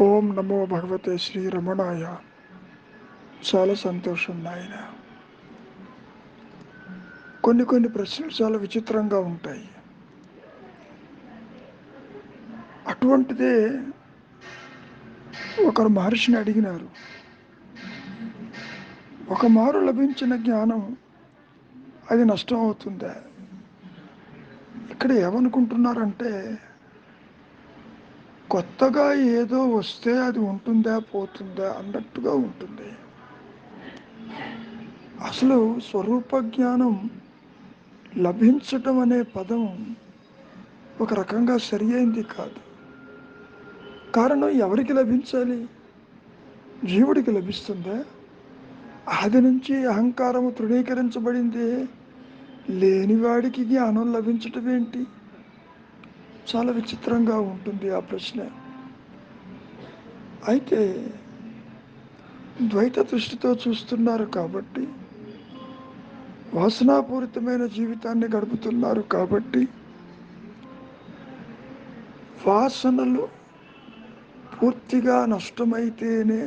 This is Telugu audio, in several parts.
ఓం నమో భగవతే శ్రీ రమణాయ. చాలా సంతోషం నాయన. కొన్ని ప్రశ్నలు చాలా విచిత్రంగా ఉంటాయి. అటువంటిదే ఒకరు మహర్షిని అడిగినారు, ఒక మారు లభించిన జ్ఞానం అది నష్టం అవుతుందా? ఇక్కడ ఏమనుకుంటున్నారంటే, కొత్తగా ఏదో వస్తే అది ఉంటుందా పోతుందా అన్నట్టుగా ఉంటుంది. అసలు స్వరూప జ్ఞానం లభించటం అనే పదం ఒక రకంగా సరి అయింది కాదు. కారణం ఎవరికి లభించాలి? జీవుడికి లభిస్తుందా? ఆది నుంచి అహంకారము తృణీకరించబడింది. లేనివాడికి జ్ఞానం లభించటం ఏంటి? చాలా విచిత్రంగా ఉంటుంది ఆ ప్రశ్న. అయితే ద్వైత దృష్టితో చూస్తున్నారు కాబట్టి, వాసనాపూరితమైన జీవితాన్ని గడుపుతున్నారు కాబట్టి, వాసనలు పూర్తిగా నష్టమైతేనే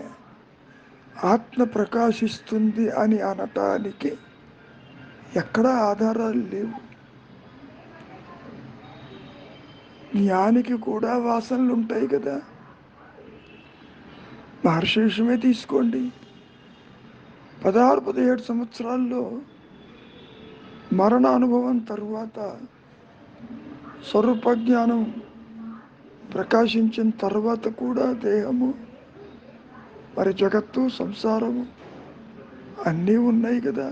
ఆత్మ ప్రకాశిస్తుంది అని అనటానికి ఎక్కడా ఆధారాలు లేవు. జ్ఞానికి కూడా వాసనలు ఉంటాయి కదా. మహర్షి విషయమే తీసుకోండి. 16-17 సంవత్సరాల్లో మరణ అనుభవం తరువాత స్వరూప జ్ఞానం ప్రకాశించిన తర్వాత కూడా దేహము, మరి జగత్తు, సంసారము అన్నీ ఉన్నాయి కదా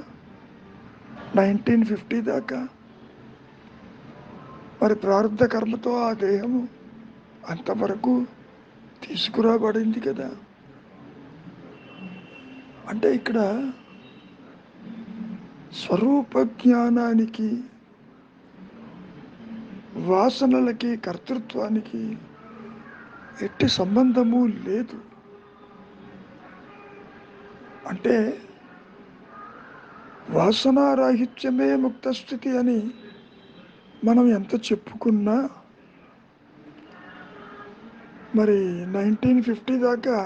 1950 దాకా. మరి ప్రారంభ కర్మతో ఆ దేహము అంతవరకు తీసుకురాబడింది కదా. అంటే ఇక్కడ స్వరూప జ్ఞానానికి, వాసనలకి, కర్తృత్వానికి ఎట్టి సంబంధము లేదు. అంటే వాసనారాహిత్యమే ముక్తస్థితి అని మనం ఎంత చెప్పుకున్నా, మరి 1950 దాకా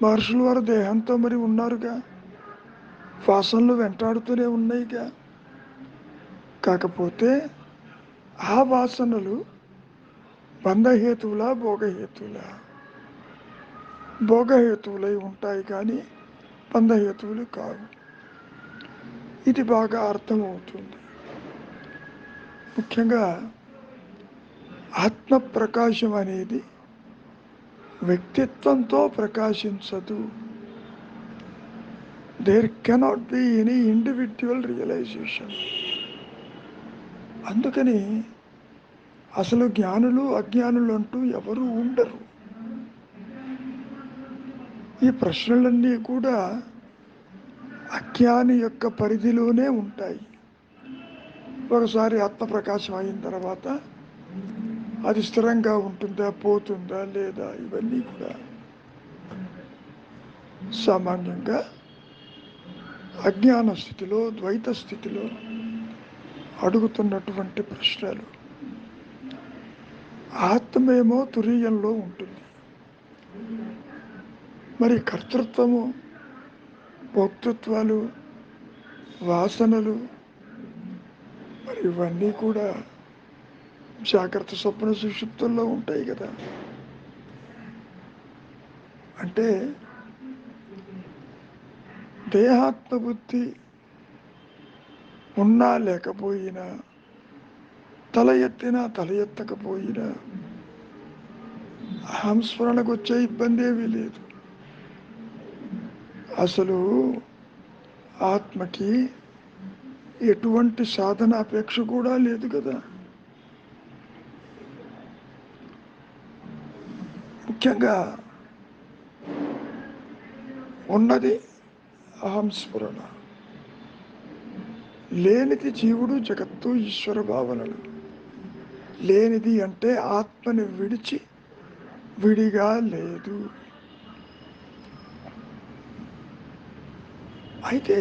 మహర్షుల వారు దేహంతో మరి ఉన్నారుగా, వాసనలు వెంటాడుతూనే ఉన్నాయిగా. కాకపోతే ఆ వాసనలు బంధహేతువులా, భోగహేతువులా? భోగహేతువులై ఉంటాయి కానీ బంధహేతువులు కావు. ఇది బాగా అర్థమవుతుంది. ముఖ్యంగా ఆత్మ ప్రకాశం అనేది వ్యక్తిత్వంతో ప్రకాశించదు. There cannot be any individual realisation. అందుకని అసలు జ్ఞానులు అజ్ఞానులు అంటూ ఎవరు ఉండరు. ఈ ప్రశ్నలన్నీ కూడా అజ్ఞాని యొక్క పరిధిలోనే ఉంటాయి. ఒకసారి ఆత్మప్రకాశం అయిన తర్వాత అది స్థిరంగా ఉంటుందా, పోతుందా లేదా, ఇవన్నీ కూడా సామాన్యంగా అజ్ఞాన స్థితిలో, ద్వైత స్థితిలో అడుగుతున్నటువంటి ప్రశ్నలు. ఆత్మేమో తురీయంలో ఉంటుంది. మరి కర్తృత్వము, భోక్తృత్వాలు, వాసనలు మరి ఇవన్నీ కూడా జాగ్రత్త స్వప్న సుషుప్తుల్లో ఉంటాయి కదా. అంటే దేహాత్మబుద్ధి ఉన్నా లేకపోయినా, తల ఎత్తినా తల ఎత్తకపోయినా అహంస్మరణకు వచ్చే ఇబ్బంది ఏమీ లేదు. అసలు ఆత్మకి ఎటువంటి సాధన అపేక్ష కూడా లేదు కదా. ముఖ్యంగా ఉన్నది అహంస్ఫురణ, లేనిది జీవుడు, జగత్తు, ఈశ్వర భావనలు. లేనిది అంటే ఆత్మని విడిచి విడిగా లేదు. అయితే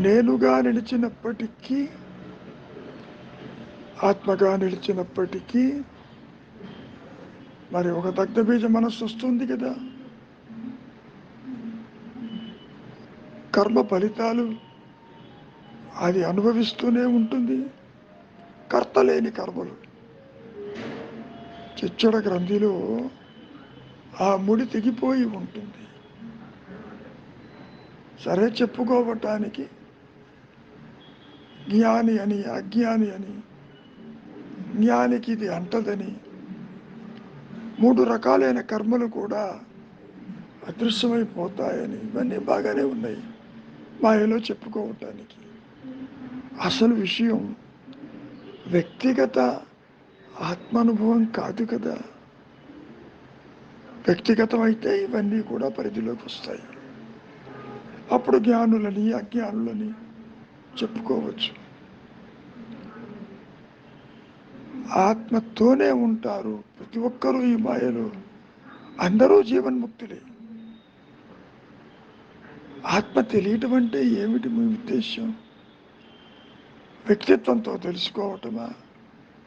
నేనుగా నిలిచినప్పటికీ ఆత్మగా నిలిచినప్పటికీ మరి ఒక దగ్ధబీజ మనస్సు వస్తుంది కదా, కర్మ ఫలితాలు అది అనుభవిస్తూనే ఉంటుంది. కర్తలేని కర్మలు చిచ్చడ గ్రంథిలో ఆ ముడి తెగిపోయి ఉంటుంది. సరే, చెప్పుకోవటానికి జ్ఞాని అని అజ్ఞాని అని, జ్ఞానికి ఇది అంటదని 3 రకాలైన కర్మలు కూడా అదృశ్యమైపోతాయని ఇవన్నీ బాగానే ఉన్నాయి మాయలో చెప్పుకోవటానికి. అసలు విషయం వ్యక్తిగత ఆత్మానుభవం కాదు కదా. వ్యక్తిగతమైతే ఇవన్నీ కూడా పరిధిలోకి వస్తాయి. అప్పుడు జ్ఞానులని అజ్ఞానులని చెప్పుకోవచ్చు. ఆత్మతోనే ఉంటారు ప్రతి ఒక్కరూ ఈ మాయలో. అందరూ జీవన్ముక్తులే. ఆత్మ తెలియటం అంటే ఏమిటి మీ ఉద్దేశం? వ్యక్తిత్వంతో తెలుసుకోవటమా?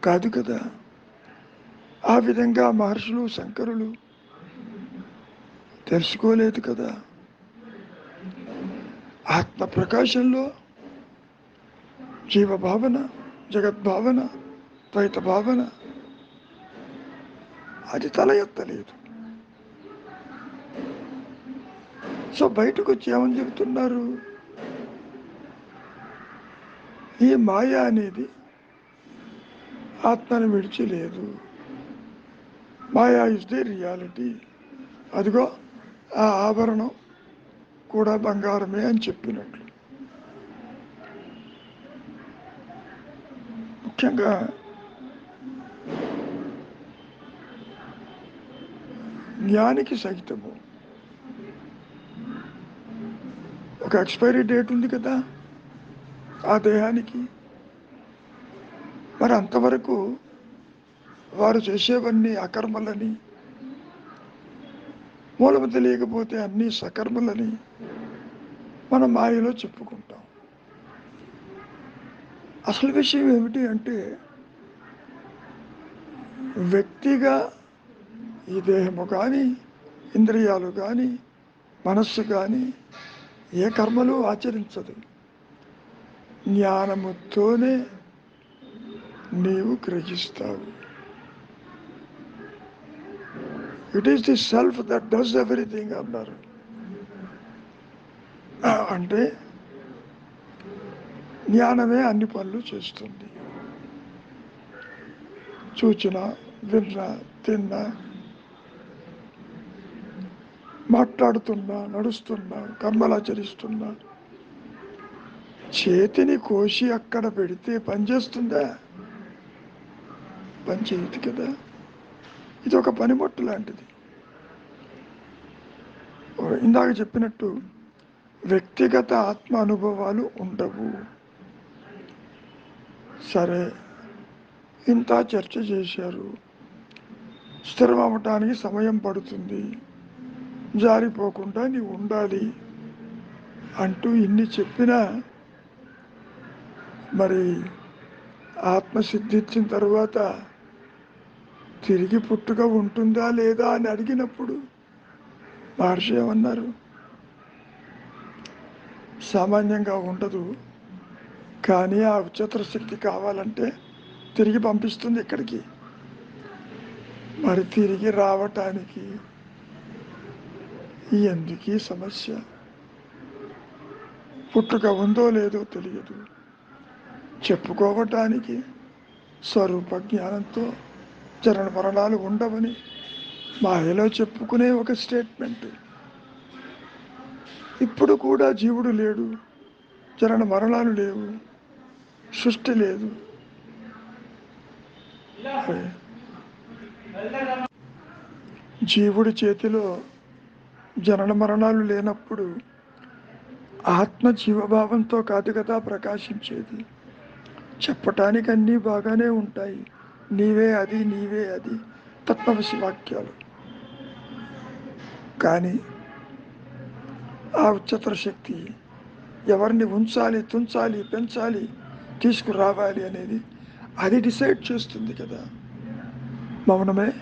కాదు కదా. ఆ విధంగా మహర్షులు శంకరులు తెలుసుకోలేదు కదా. ఆత్మ ప్రకాశంలో జీవభావన, జగద్భావన, ద్వైత భావన అది తల ఎత్తలేదు. సో బయటకు వచ్చి ఏమని చెబుతున్నారు? ఈ మాయ అనేది ఆత్మను విడిచి లేదు. మాయా ఇస్ ది రియాలిటీ. అదిగో ఆ ఆభరణం కూడా బంగారమే అని చెప్పినట్లు. ముఖ్యంగా జ్ఞానికి సహితము ఒక ఎక్స్పైరీ డేట్ ఉంది కదా ఆ దేహానికి. మరి అంతవరకు వారు చేసేవన్నీ అకర్మలని, మూలము తెలియకపోతే అన్నీ సకర్మలని మనం మాయలో చెప్పుకుంటాం. అసలు విషయం ఏమిటి అంటే, వ్యక్తిగా ఈ దేహము కానీ, ఇంద్రియాలు కానీ, మనస్సు కానీ ఏ కర్మలు ఆచరించదు. జ్ఞానముతోనే నీవు గ్రహిస్తావు. It is the self that does everything అన్నారు. అంటే జ్ఞానమే అన్ని పనులు చేస్తుంది. చూచినా, విన్నా, తిన్నా, మాట్లాడుతున్నా, నడుస్తున్నా, కర్మలాచరిస్తున్నా, చేతిని కోసి అక్కడ పెడితే పనిచేస్తుందా? పని చేయదు కదా. ఇది ఒక పనిముట్టు లాంటిది. ఇందాక చెప్పినట్టు వ్యక్తిగత ఆత్మ అనుభవాలు ఉండవు. సరే, ఇంత చర్చ చేశారు. స్థిరం అవ్వటానికి సమయం పడుతుంది, జారిపోకుండా నీవు ఉండాలి అంటూ ఇన్ని చెప్పినా మరి ఆత్మ సిద్ధించిన తర్వాత తిరిగి పుట్టుక ఉంటుందా లేదా అని అడిగినప్పుడు మహర్షి ఏమన్నారు? సామాన్యంగా ఉండదు, కానీ ఆ ఉచ్చతర శక్తి కావాలంటే తిరిగి పంపిస్తుంది ఇక్కడికి. మరి తిరిగి రావటానికి ఎందుకీ సమస్య? పుట్టుక ఉందో లేదో తెలియదు, చెప్పుకోవటానికి స్వరూప జ్ఞానంతో జనన మరణాలు ఉండవని మాయలో చెప్పుకునే ఒక స్టేట్మెంట్. ఇప్పుడు కూడా జీవుడు లేడు, జనన మరణాలు లేవు, సృష్టి లేదు. జీవుడి చేతిలో జనన మరణాలు లేనప్పుడు ఆత్మ జీవభావంతో కాదు కదా ప్రకాశించేది. చెప్పటానికి అన్నీ బాగానే ఉంటాయి, నీవే అది, నీవే అది, తత్వమసి వాక్యాలు. కానీ ఆ ఉచ్చతర శక్తి ఎవరిని ఉంచాలి, తుంచాలి, పెంచాలి, తీసుకురావాలి అనేది అది డిసైడ్ చేస్తుంది కదా. మౌనమే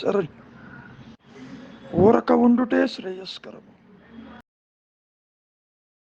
శరణ్యం. ఊరక ఉండుటే శ్రేయస్కరము.